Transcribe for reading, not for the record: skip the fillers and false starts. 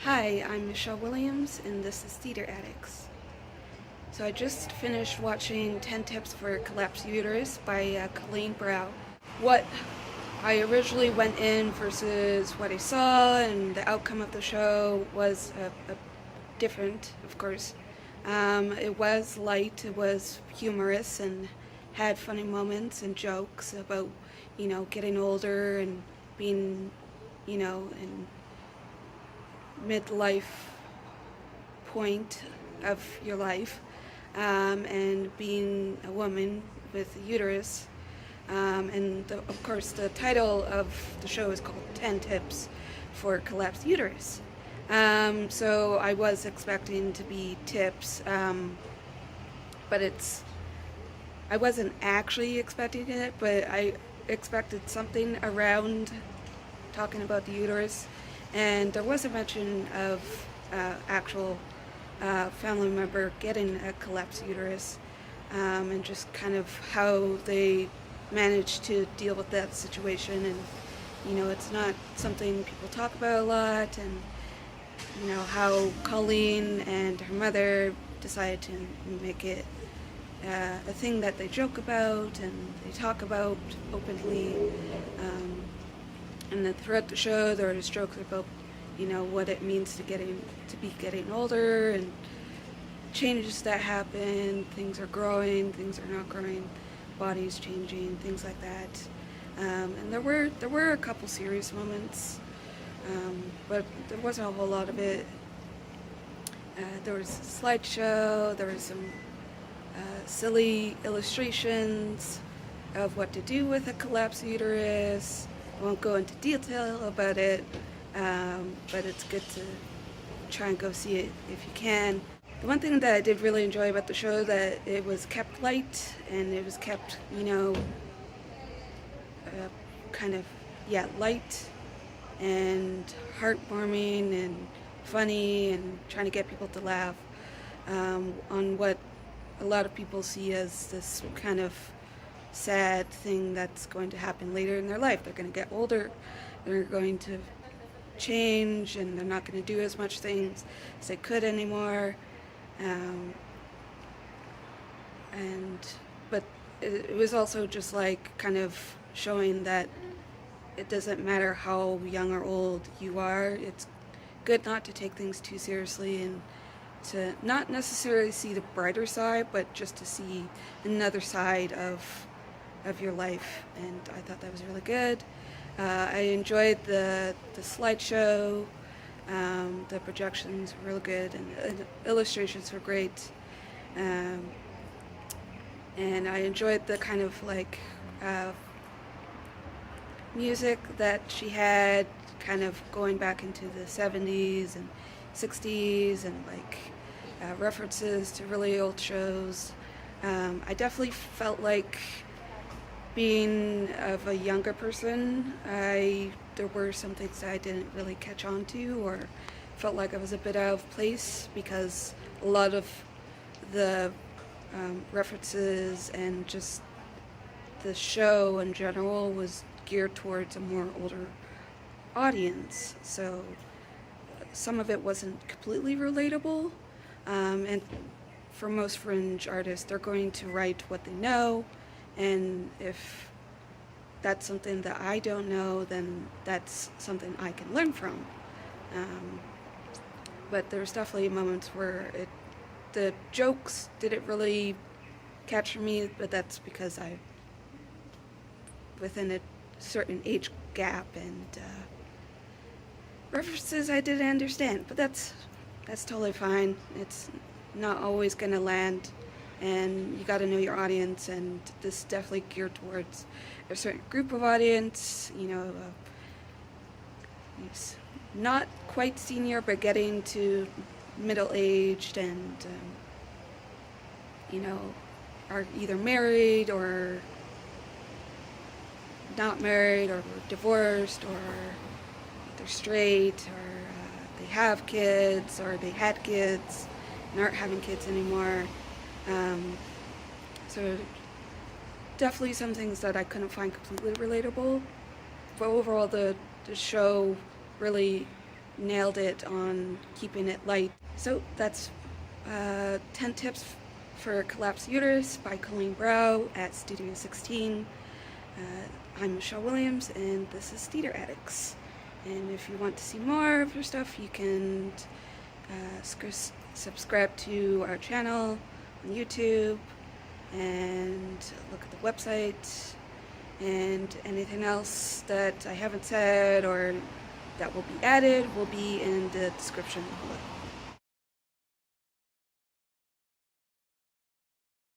Hi, I'm Michelle Williams, and this is Theater Addicts. So I just finished watching 10 Tips for Collapsed Uterus by Colleen Brow. What I originally went in versus what I saw and the outcome of the show was a different, of course. It was light, it was humorous, and had funny moments and jokes about, getting older and being, in midlife point of your life, and being a woman with a uterus. Of course, the title of the show is called 10 Tips for Collapsed Uterus. So I was expecting to be tips, but I wasn't actually expecting it, but I expected something around talking about the uterus. And there was a mention of actual family member getting a collapsed uterus, and just kind of how they managed to deal with that situation. And it's not something people talk about a lot. And how Colleen and her mother decided to make it a thing that they joke about and they talk about openly. And then throughout the show, there was jokes about, what it means to be getting older and changes that happen. Things are growing, things are not growing, bodies changing, things like that. And there were a couple serious moments, but there wasn't a whole lot of it. There was a slideshow. There was some silly illustrations of what to do with a collapsed uterus. I won't go into detail about it, but it's good to try and go see it if you can. The one thing that I did really enjoy about the show that it was kept light and it was kept, light and heartwarming and funny and trying to get people to laugh on what a lot of people see as this kind of sad thing that's going to happen later in their life. They're going to get older, they're going to change, and they're not going to do as much things as they could anymore. But it was also just like kind of showing that it doesn't matter how young or old you are. It's good not to take things too seriously and to not necessarily see the brighter side, but just to see another side of your life. And I thought that was really good. I enjoyed the slideshow. The projections were really good, and the illustrations were great. And I enjoyed the kind of music that she had, kind of going back into the 70s and 60s, and references to really old shows. I definitely felt like, being of a younger person, there were some things that I didn't really catch on to, or felt like I was a bit out of place, because a lot of the references and just the show in general was geared towards a more older audience. So some of it wasn't completely relatable. And for most fringe artists, they're going to write what they know. And if that's something that I don't know, then that's something I can learn from. But there's definitely moments where the jokes didn't really capture me, but that's because I'm within a certain age gap, and references I didn't understand. But that's totally fine. It's not always going to land. And you got to know your audience, and this is definitely geared towards a certain group of audience, not quite senior, but getting to middle-aged, and, are either married or not married, or divorced, or they're straight, or they have kids, or they had kids and aren't having kids anymore. So definitely some things that I couldn't find completely relatable, but overall the show really nailed it on keeping it light. So that's 10 tips for collapsed uterus by Colleen Brow at Studio 16. I'm Michelle Williams, and this is Theater Addicts. And if you want to see more of her stuff, you can subscribe to our channel on YouTube and look at the website, and anything else that I haven't said or that will be added will be in the description below.